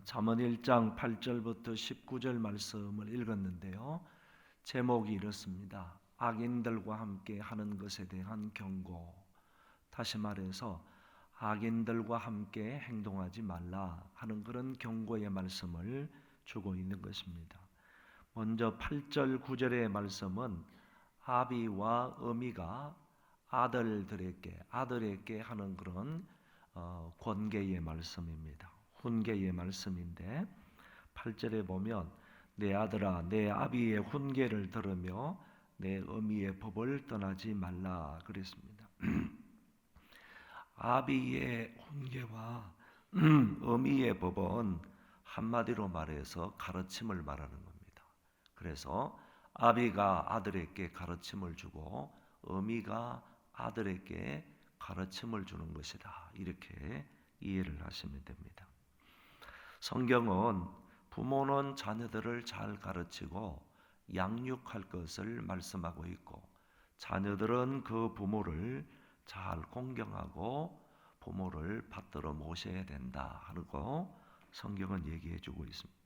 잠언 1장 8절부터 19절 말씀을 읽었는데요. 제목이 이렇습니다. 악인들과 함께 하는 것에 대한 경고. 다시 말해서 악인들과 함께 행동하지 말라 하는 그런 경고의 말씀을 주고 있는 것입니다. 먼저 8절 9절의 말씀은 아비와 어미가 아들에게 하는 그런 권계의 말씀입니다. 훈계의 말씀인데 8절에 보면 내 아들아 내 아비의 훈계를 들으며 내 어미의 법을 떠나지 말라 그랬습니다. 아비의 훈계와 어미의 법은 한마디로 말해서 가르침을 말하는 겁니다. 그래서 아비가 아들에게 가르침을 주고 어미가 아들에게 가르침을 주는 것이다. 이렇게 이해를 하시면 됩니다. 성경은 부모는 자녀들을 잘 가르치고 양육할 것을 말씀하고 있고 자녀들은 그 부모를 잘 공경하고 부모를 받들어 모셔야 된다 하고 성경은 얘기해 주고 있습니다.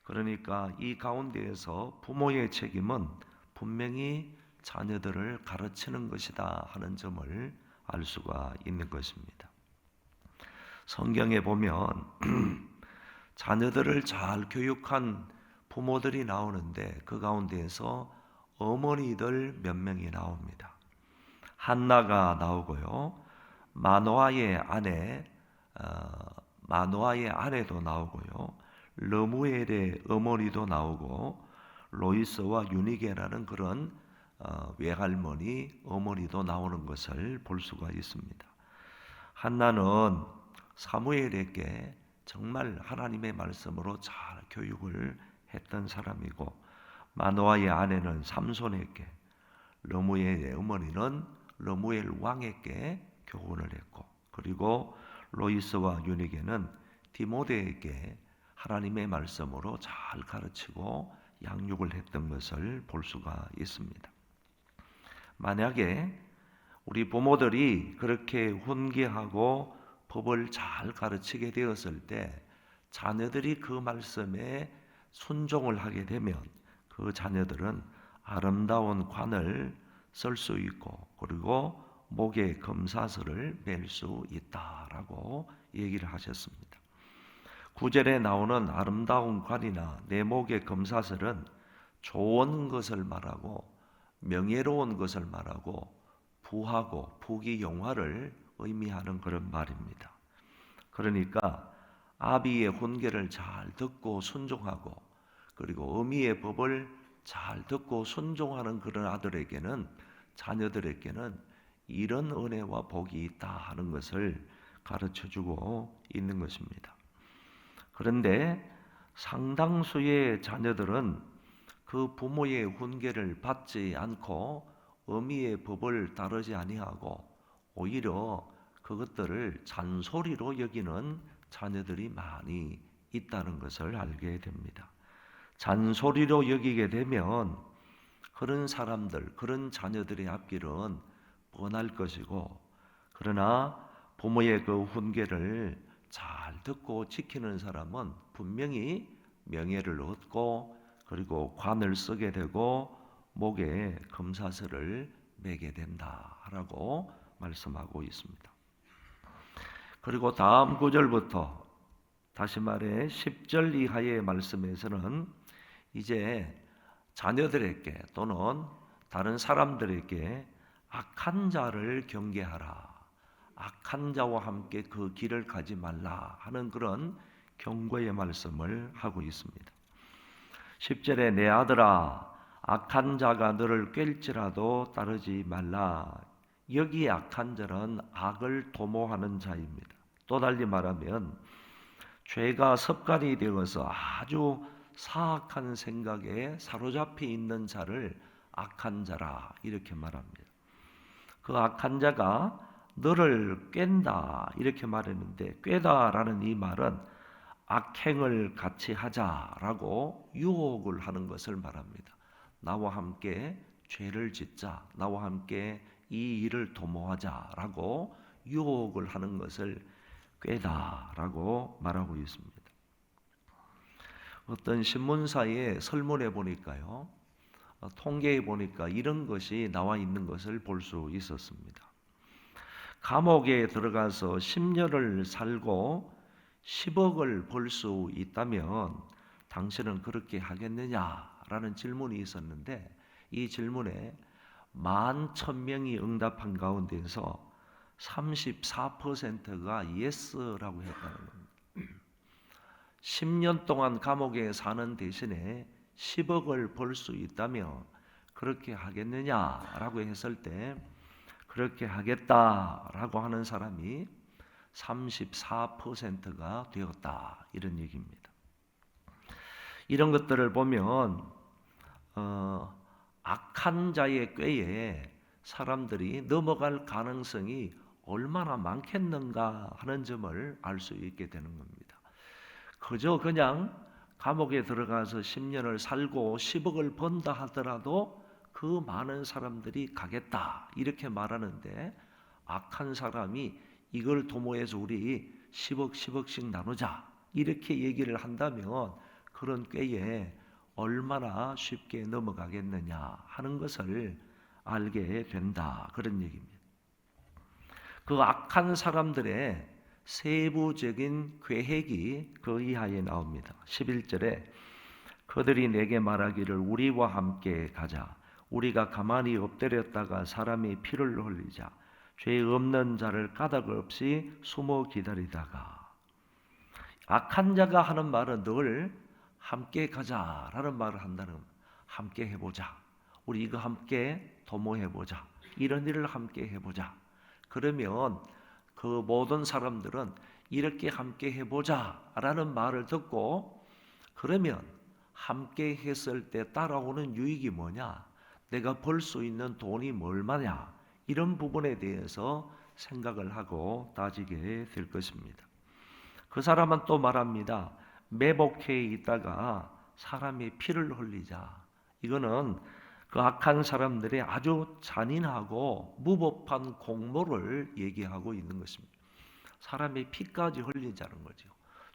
그러니까 이 가운데에서 부모의 책임은 분명히 자녀들을 가르치는 것이다 하는 점을 알 수가 있는 것입니다. 성경에 보면 자녀들을 잘 교육한 부모들이 나오는데 그 가운데에서 어머니들 몇 명이 나옵니다. 한나가 나오고요. 마노아의 아내도 나오고요. 르무엘의 어머니도 나오고 로이스와 유니게라는 그런 외할머니 어머니도 나오는 것을 볼 수가 있습니다. 한나는 사무엘에게 정말 하나님의 말씀으로 잘 교육을 했던 사람이고 마노아의 아내는 삼손에게 르무엘의 어머니는 르무엘 왕에게 교훈을 했고 그리고 로이스와 유니게는 디모데에게 하나님의 말씀으로 잘 가르치고 양육을 했던 것을 볼 수가 있습니다. 만약에 우리 부모들이 그렇게 훈계하고 법을 잘 가르치게 되었을 때 자녀들이 그 말씀에 순종을 하게 되면 그 자녀들은 아름다운 관을 쓸 수 있고 그리고 목에 금사슬을 맬 수 있다라고 얘기를 하셨습니다. 9절에 나오는 아름다운 관이나 내 목에 금사슬은 좋은 것을 말하고 명예로운 것을 말하고 부하고 부귀영화를 의미하는 그런 말입니다. 그러니까 아비의 훈계를 잘 듣고 순종하고 그리고 어미의 법을 잘 듣고 순종하는 그런 아들에게는 자녀들에게는 이런 은혜와 복이 있다 하는 것을 가르쳐주고 있는 것입니다. 그런데 상당수의 자녀들은 그 부모의 훈계를 받지 않고 어미의 법을 따르지 아니하고 오히려 그것들을 잔소리로 여기는 자녀들이 많이 있다는 것을 알게 됩니다. 잔소리로 여기게 되면 그런 사람들, 그런 자녀들의 앞길은 뻔할 것이고 그러나 부모의 그 훈계를 잘 듣고 지키는 사람은 분명히 명예를 얻고 그리고 관을 쓰게 되고 목에 금사슬을 매게 된다라고 말씀하고 있습니다. 그리고 다음 구절부터 다시 말해 10절 이하의 말씀에서는 이제 자녀들에게 또는 다른 사람들에게 악한 자를 경계하라. 악한 자와 함께 그 길을 가지 말라 하는 그런 경고의 말씀을 하고 있습니다. 10절에 내 아들아 악한 자가 너를 깰지라도 따르지 말라. 여기 악한 자는 악을 도모하는 자입니다. 또 달리 말하면 죄가 습관이 되어서 아주 사악한 생각에 사로잡혀 있는 자를 악한 자라 이렇게 말합니다. 그 악한 자가 너를 깬다 이렇게 말했는데 꿰다라는 이 말은 악행을 같이 하자라고 유혹을 하는 것을 말합니다. 나와 함께 죄를 짓자, 나와 함께 이 일을 도모하자라고 유혹을 하는 것을 꿰다라고 말하고 있습니다. 어떤 신문사의 설문에 보니까요, 통계에 보니까 이런 것이 나와 있는 것을 볼 수 있었습니다. 감옥에 들어가서 10년을 살고 10억을 벌 수 있다면 당신은 그렇게 하겠느냐라는 질문이 있었는데, 이 질문에 11,000명이 응답한 가운데서 34%가 예스라고 했다는 겁니다. 10년 동안 감옥에 사는 대신에 10억을 벌 수 있다면 그렇게 하겠느냐라고 했을 때 그렇게 하겠다라고 하는 사람이 34%가 되었다, 이런 얘기입니다. 이런 것들을 보면 악한 자의 꾀에 사람들이 넘어갈 가능성이 얼마나 많겠는가 하는 점을 알 수 있게 되는 겁니다. 그저 그냥 감옥에 들어가서 10년을 살고 10억을 번다 하더라도 그 많은 사람들이 가겠다 이렇게 말하는데, 악한 사람이 이걸 도모해서 우리 10억씩 나누자 이렇게 얘기를 한다면 그런 꾀에 얼마나 쉽게 넘어가겠느냐 하는 것을 알게 된다, 그런 얘기입니다. 그 악한 사람들의 세부적인 계획이 그 이하에 나옵니다. 11절에 그들이 내게 말하기를 우리와 함께 가자. 우리가 가만히 엎드렸다가 사람이 피를 흘리자. 죄 없는 자를 까닭 없이 숨어 기다리다가. 악한 자가 하는 말은 늘 함께 가자라는 말을 한다는 겁니다. 함께 해보자. 우리 이거 함께 도모해보자. 이런 일을 함께 해보자. 그러면 그 모든 사람들은 이렇게 함께 해보자라는 말을 듣고, 그러면 함께 했을 때 따라오는 유익이 뭐냐? 내가 벌 수 있는 돈이 얼마냐? 이런 부분에 대해서 생각을 하고 따지게 될 것입니다. 그 사람은 또 말합니다. 매복해 있다가 사람이 피를 흘리자. 이거는 그 악한 사람들의 아주 잔인하고 무법한 공모를 얘기하고 있는 것입니다. 사람의 피까지 흘리자는 거죠.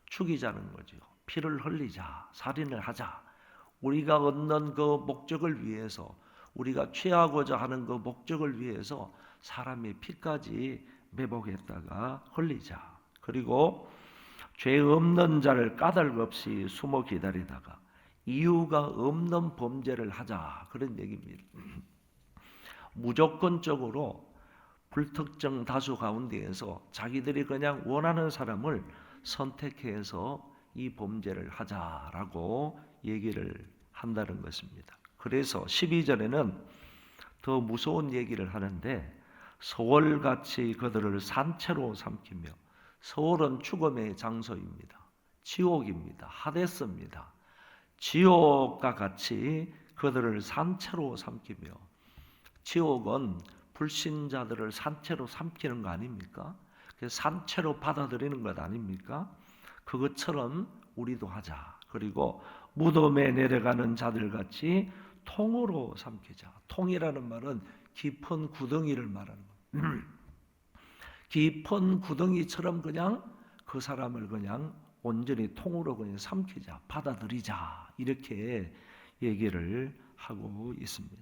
죽이자는 거죠. 피를 흘리자, 살인을 하자. 우리가 얻는 그 목적을 위해서, 우리가 취하고자 하는 그 목적을 위해서 사람의 피까지 매복했다가 흘리자. 그리고 죄 없는 자를 까닭 없이 숨어 기다리다가 이유가 없는 범죄를 하자, 그런 얘기입니다. 무조건적으로 불특정 다수 가운데에서 자기들이 그냥 원하는 사람을 선택해서 이 범죄를 하자라고 얘기를 한다는 것입니다. 그래서 12절에는 더 무서운 얘기를 하는데, 소월같이 그들을 산채로 삼키며, 소월은 죽음의 장소입니다. 지옥입니다. 하데스입니다. 지옥과 같이 그들을 산채로 삼키며, 지옥은 불신자들을 산채로 삼키는 거 아닙니까? 산채로 받아들이는 것 아닙니까? 그것처럼 우리도 하자. 그리고 무덤에 내려가는 자들 같이 통으로 삼키자. 통이라는 말은 깊은 구덩이를 말하는 거예요. 깊은 구덩이처럼 그냥 그 사람을 그냥 온전히 통으로 그냥 삼키자, 받아들이자, 이렇게 얘기를 하고 있습니다.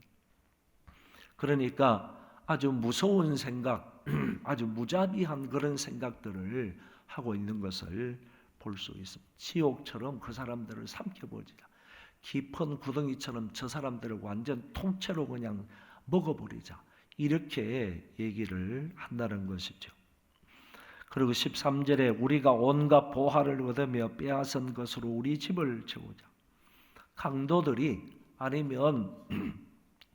그러니까 아주 무서운 생각, 아주 무자비한 그런 생각들을 하고 있는 것을 볼 수 있습니다. 지옥처럼 그 사람들을 삼켜보자. 깊은 구덩이처럼 저 사람들을 완전 통째로 그냥 먹어버리자. 이렇게 얘기를 한다는 것이죠. 그리고 13절에 우리가 온갖 보화를 얻으며 빼앗은 것으로 우리 집을 채우자. 강도들이 아니면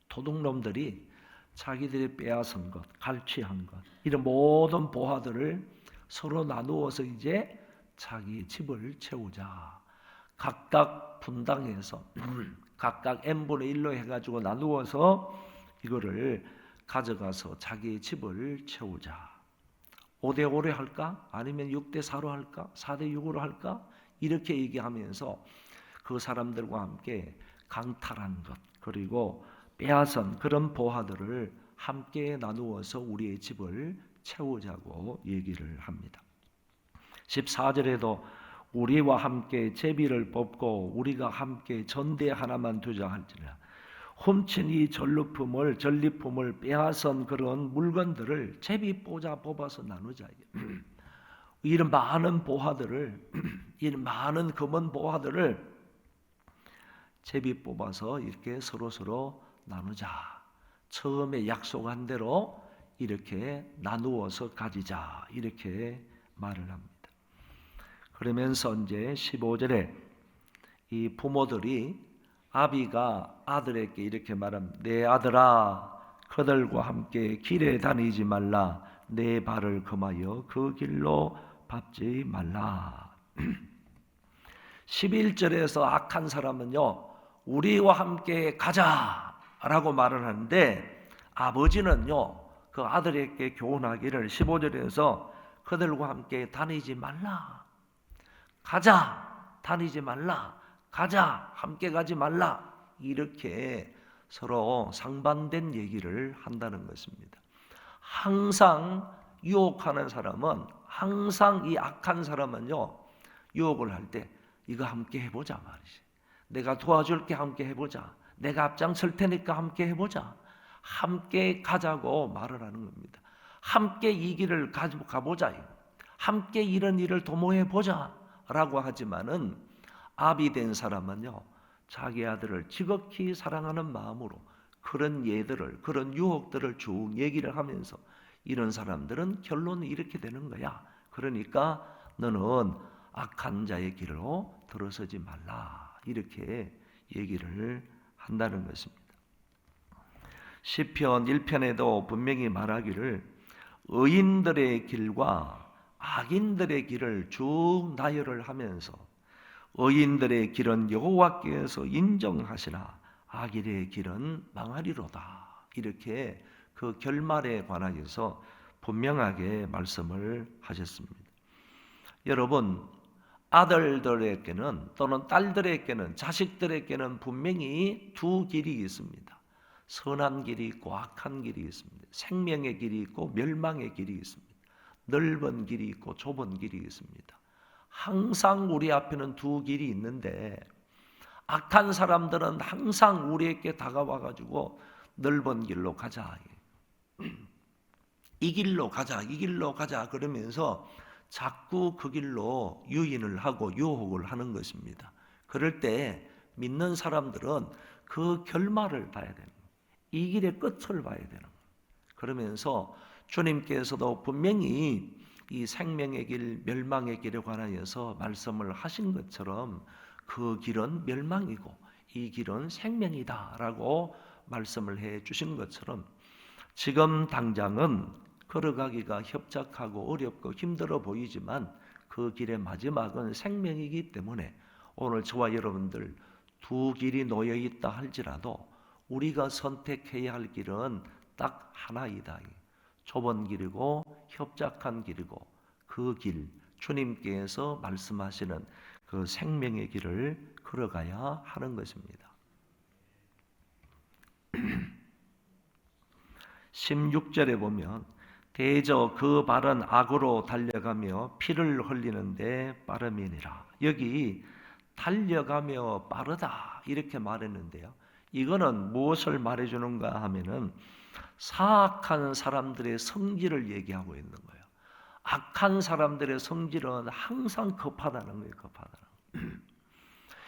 도둑놈들이 자기들이 빼앗은 것, 갈취한 것, 이런 모든 보화들을 서로 나누어서 이제 자기 집을 채우자. 각각 분당해서 각각 n분의 1로 해가지고 나누어서 이거를 가져가서 자기 집을 채우자. 5대5로 할까? 아니면 6대4로 할까? 4대6으로 할까? 이렇게 얘기하면서 그 사람들과 함께 강탈한 것, 그리고 빼앗은 그런 보화들을 함께 나누어서 우리의 집을 채우자고 얘기를 합니다. 14절에도 우리와 함께 제비를 뽑고 우리가 함께 전대 하나만 두자 할지라. 훔친 이 전리품을 빼앗은 그런 물건들을 제비 뽑아서 나누자. 이런 많은 보화들을 이런 많은 금은 보화들을 제비 뽑아서 이렇게 서로 나누자. 처음에 약속한 대로 이렇게 나누어서 가지자. 이렇게 말을 합니다. 그러면서 이제 15절에 이 부모들이 아비가 아들에게 이렇게 말합니다. 내 아들아, 그들과 함께 길에 다니지 말라. 내 발을 금하여 그 길로 밟지 말라. 11절에서 악한 사람은요, 우리와 함께 가자라고 말을 하는데, 아버지는요 그 아들에게 교훈하기를 15절에서 그들과 함께 다니지 말라, 가자, 다니지 말라, 가자, 함께 가지 말라, 이렇게 서로 상반된 얘기를 한다는 것입니다. 항상 유혹하는 사람은, 항상 이 악한 사람은요, 유혹을 할 때 이거 함께 해보자 말이지. 내가 도와줄게, 함께 해보자. 내가 앞장설 테니까 함께 해보자. 함께 가자고 말을 하는 겁니다. 함께 이 길을 가보자. 함께 이런 일을 도모해보자 라고 하지만은 아비된 사람은요, 자기 아들을 지극히 사랑하는 마음으로 그런 예들을, 그런 유혹들을 쭉 얘기를 하면서 이런 사람들은 결론이 이렇게 되는 거야. 그러니까 너는 악한 자의 길로 들어서지 말라, 이렇게 얘기를 한다는 것입니다. 시편 1편에도 분명히 말하기를 의인들의 길과 악인들의 길을 쭉 나열을 하면서 의인들의 길은 여호와께서 인정하시나 악인의 길은 망하리로다, 이렇게 그 결말에 관하여서 분명하게 말씀을 하셨습니다. 여러분, 아들들에게는 또는 딸들에게는, 자식들에게는 분명히 두 길이 있습니다. 선한 길이 있고 악한 길이 있습니다. 생명의 길이 있고 멸망의 길이 있습니다. 넓은 길이 있고 좁은 길이 있습니다. 항상 우리 앞에는 두 길이 있는데, 악한 사람들은 항상 우리에게 다가와 가지고 넓은 길로 가자, 이 길로 가자, 이 길로 가자 그러면서 자꾸 그 길로 유인을 하고 유혹을 하는 것입니다. 그럴 때 믿는 사람들은 그 결말을 봐야 됩니다. 이 길의 끝을 봐야 되는 거예요. 그러면서 주님께서도 분명히 이 생명의 길, 멸망의 길에 관하여서 말씀을 하신 것처럼 그 길은 멸망이고 이 길은 생명이다라고 말씀을 해 주신 것처럼 지금 당장은 걸어가기가 협착하고 어렵고 힘들어 보이지만 그 길의 마지막은 생명이기 때문에 오늘 저와 여러분들 두 길이 놓여 있다 할지라도 우리가 선택해야 할 길은 딱 하나이다. 좁은 길이고 협착한 길이고 그 길, 주님께서 말씀하시는 그 생명의 길을 걸어가야 하는 것입니다. 16절에 보면 대저 그 발은 악으로 달려가며 피를 흘리는데 빠름이니라. 여기 달려가며 빠르다 이렇게 말했는데요, 이거는 무엇을 말해주는가 하면은 사악한 사람들의 성질을 얘기하고 있는 거예요. 악한 사람들의 성질은 항상 급하다는 거예요. 급하다는.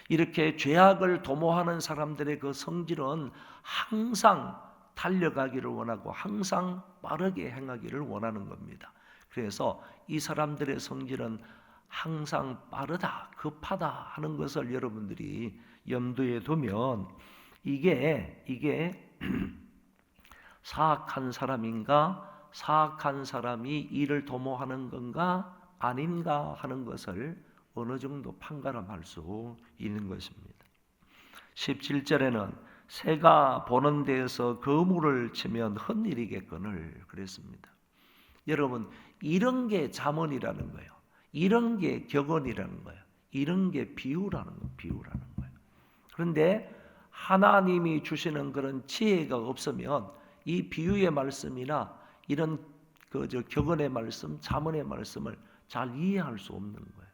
이렇게 죄악을 도모하는 사람들의 그 성질은 항상 달려가기를 원하고 항상 빠르게 행하기를 원하는 겁니다. 그래서 이 사람들의 성질은 항상 빠르다, 급하다 하는 것을 여러분들이 염두에 두면 이게 사악한 사람인가, 사악한 사람이 이를 도모하는 건가 아닌가 하는 것을 어느 정도 판가름할 수 있는 것입니다. 17절에는 새가 보는 데에서 거물을 치면 헛일이겠거늘 그랬습니다. 여러분, 이런 게 잠언이라는 거예요. 이런 게 격언이라는 거예요. 이런 게 비유라는 거예요. 그런데 하나님이 주시는 그런 지혜가 없으면 이 비유의 말씀이나 이런 격언의 말씀, 잠언의 말씀을 잘 이해할 수 없는 거예요.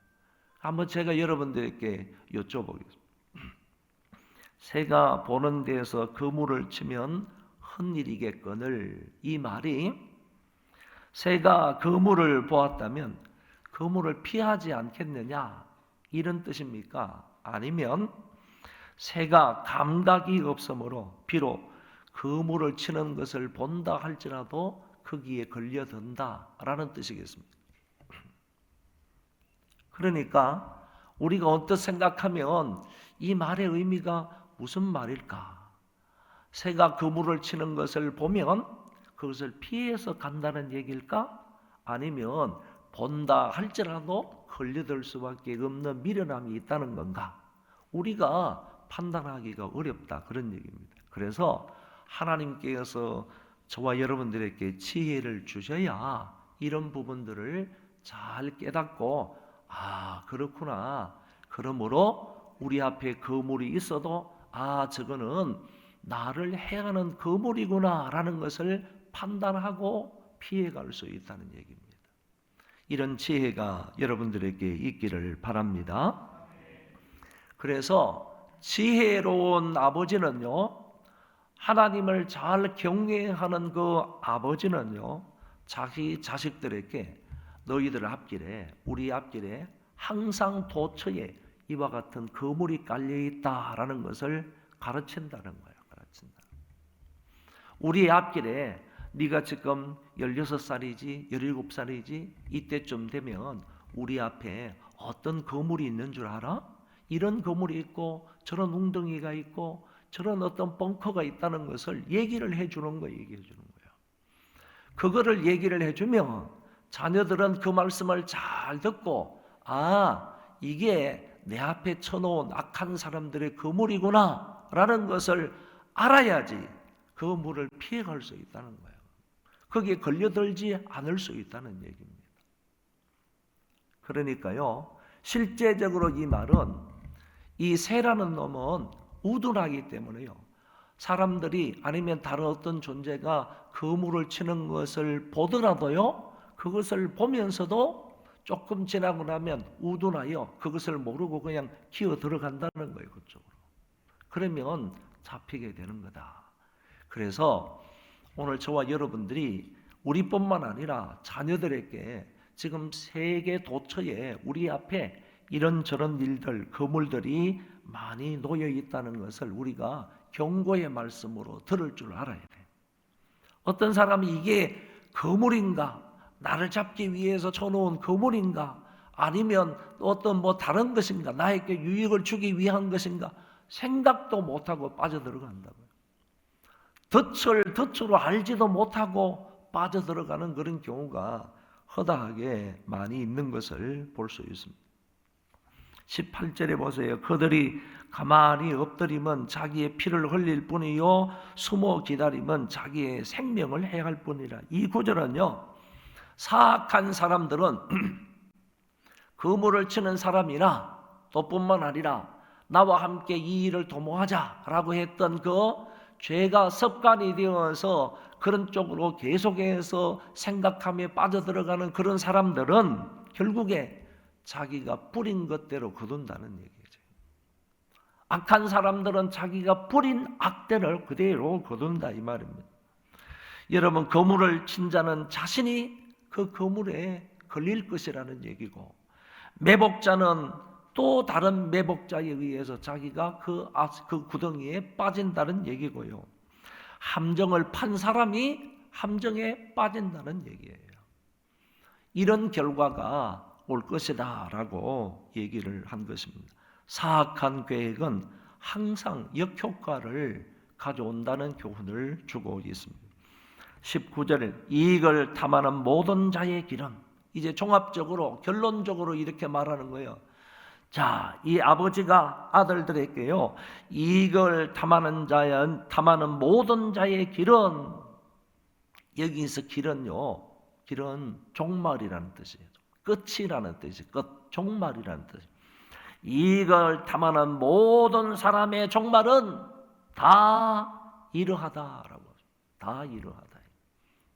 한번 제가 여러분들에게 여쭤보겠습니다. 새가 보는 데에서 그물을 치면 헛일이겠거늘, 이 말이 새가 그물을 보았다면 그물을 피하지 않겠느냐 이런 뜻입니까? 아니면 새가 감각이 없으므로 비록 그물을 치는 것을 본다 할지라도 거기에 걸려든다라는 뜻이겠습니다. 그러니까 우리가 언뜻 생각하면 이 말의 의미가 무슨 말일까? 새가 그물을 치는 것을 보면 그것을 피해서 간다는 얘기일까? 아니면 본다 할지라도 걸려들 수밖에 없는 미련함이 있다는 건가? 우리가 판단하기가 어렵다, 그런 얘기입니다. 그래서 하나님께서 저와 여러분들에게 지혜를 주셔야 이런 부분들을 잘 깨닫고, 아, 그렇구나, 그러므로 우리 앞에 거물이 있어도 저거는 나를 해하는 거물이구나 라는 것을 판단하고 피해갈 수 있다는 얘기입니다. 이런 지혜가 여러분들에게 있기를 바랍니다. 그래서 지혜로운 아버지는요, 하나님을 잘 경외하는 그 아버지는요, 자기 자식들에게 너희들 앞길에, 우리 앞길에 항상 도처에 이와 같은 거물이 깔려있다라는 것을 가르친다는 거예요. 가르친다. 우리 앞길에 네가 지금 16살이지 17살이지 이때쯤 되면 우리 앞에 어떤 거물이 있는 줄 알아? 이런 거물이 있고 저런 웅덩이가 있고 저런 어떤 벙커가 있다는 것을 얘기를 해주는 거예요. 얘기해 주는 거예요. 그거를 얘기를 해주면 자녀들은 그 말씀을 잘 듣고, 이게 내 앞에 쳐놓은 악한 사람들의 거물이구나 라는 것을 알아야지 그 물을 피해갈 수 있다는 거예요. 거기에 걸려들지 않을 수 있다는 얘기입니다. 그러니까요, 실제적으로 이 말은, 이 새라는 놈은 우둔하기 때문에요, 사람들이 아니면 다른 어떤 존재가 그물을 치는 것을 보더라도요, 그것을 보면서도 조금 지나고 나면 우둔하여 그것을 모르고 그냥 기어 들어간다는 거예요. 그쪽으로. 그러면 잡히게 되는 거다. 그래서 오늘 저와 여러분들이 우리뿐만 아니라 자녀들에게 지금 세계 도처에 우리 앞에 이런저런 일들, 거물들이 많이 놓여 있다는 것을 우리가 경고의 말씀으로 들을 줄 알아야 돼. 어떤 사람이 이게 거물인가, 나를 잡기 위해서 쳐놓은 거물인가, 아니면 어떤 다른 것인가, 나에게 유익을 주기 위한 것인가 생각도 못하고 빠져들어간다고요. 덫으로 알지도 못하고 빠져들어가는 그런 경우가 허다하게 많이 있는 것을 볼 수 있습니다. 18절에 보세요. 그들이 가만히 엎드리면 자기의 피를 흘릴 뿐이요 숨어 기다리면 자기의 생명을 해할 뿐이라. 이 구절은요, 사악한 사람들은 그물을 치는 사람이나 또 뿐만 아니라 나와 함께 이 일을 도모하자라고 했던 그 죄가 습관이 되어서 그런 쪽으로 계속해서 생각하며 빠져들어가는 그런 사람들은 결국에 자기가 뿌린 것대로 거둔다는 얘기죠. 악한 사람들은 자기가 뿌린 악대를 그대로 거둔다 이 말입니다. 여러분, 거물을 친 자는 자신이 그 거물에 걸릴 것이라는 얘기고, 매복자는 또 다른 매복자에 의해서 자기가 그 구덩이에 빠진다는 얘기고요. 함정을 판 사람이 함정에 빠진다는 얘기예요. 이런 결과가 올 것이다 라고 얘기를 한 것입니다. 사악한 계획은 항상 역효과를 가져온다는 교훈을 주고 있습니다. 19절에 이익을 탐하는 모든 자의 길은, 이제 종합적으로 결론적으로 이렇게 말하는 거예요. 자, 이 아버지가 아들들에게요, 이익을 탐하는 모든 자의 길은, 여기서 길은요, 길은 종말이라는 뜻이에요. 끝이라는 뜻이, 종말이라는 뜻. 이익을 탐하는 모든 사람의 종말은 다 이러하다라고. 다 이러하다.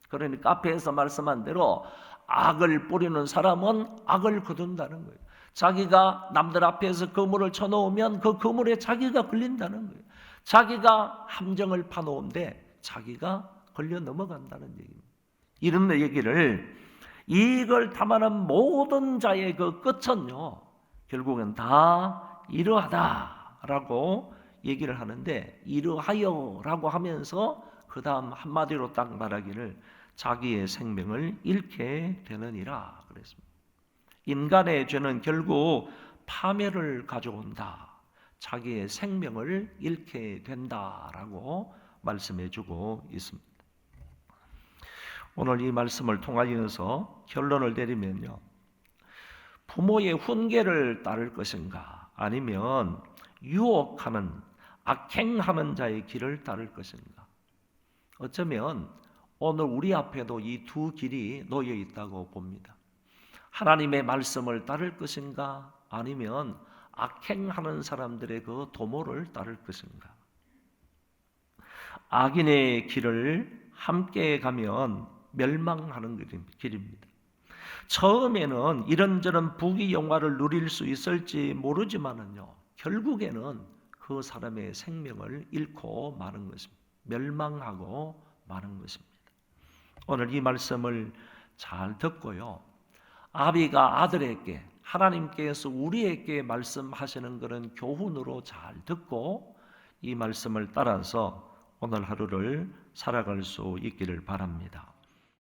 그러니까 앞에서 말씀한 대로 악을 뿌리는 사람은 악을 거둔다는 거예요. 자기가 남들 앞에서 그물을 쳐놓으면 그 그물에 자기가 걸린다는 거예요. 자기가 함정을 파놓은데 자기가 걸려 넘어간다는 얘기입니다. 이런 얘기를, 이걸 탐하는 모든 자의 그 끝은요, 결국은 다 이러하다라고 얘기를 하는데, 이러하여라고 하면서 그 다음 한마디로 딱 말하기를 자기의 생명을 잃게 되느니라 그랬습니다. 인간의 죄는 결국 파멸을 가져온다, 자기의 생명을 잃게 된다라고 말씀해 주고 있습니다. 오늘 이 말씀을 통하여서 결론을 내리면요, 부모의 훈계를 따를 것인가, 아니면 유혹하는, 악행하는 자의 길을 따를 것인가. 어쩌면 오늘 우리 앞에도 이 두 길이 놓여 있다고 봅니다. 하나님의 말씀을 따를 것인가, 아니면 악행하는 사람들의 그 도모를 따를 것인가. 악인의 길을 함께 가면 멸망하는 길입니다. 처음에는 이런저런 부귀 영화를 누릴 수 있을지 모르지만은요, 결국에는 그 사람의 생명을 잃고 마는 것입니다. 멸망하고 마는 것입니다. 오늘 이 말씀을 잘 듣고요, 아비가 아들에게, 하나님께서 우리에게 말씀하시는 그런 교훈으로 잘 듣고 이 말씀을 따라서 오늘 하루를 살아갈 수 있기를 바랍니다.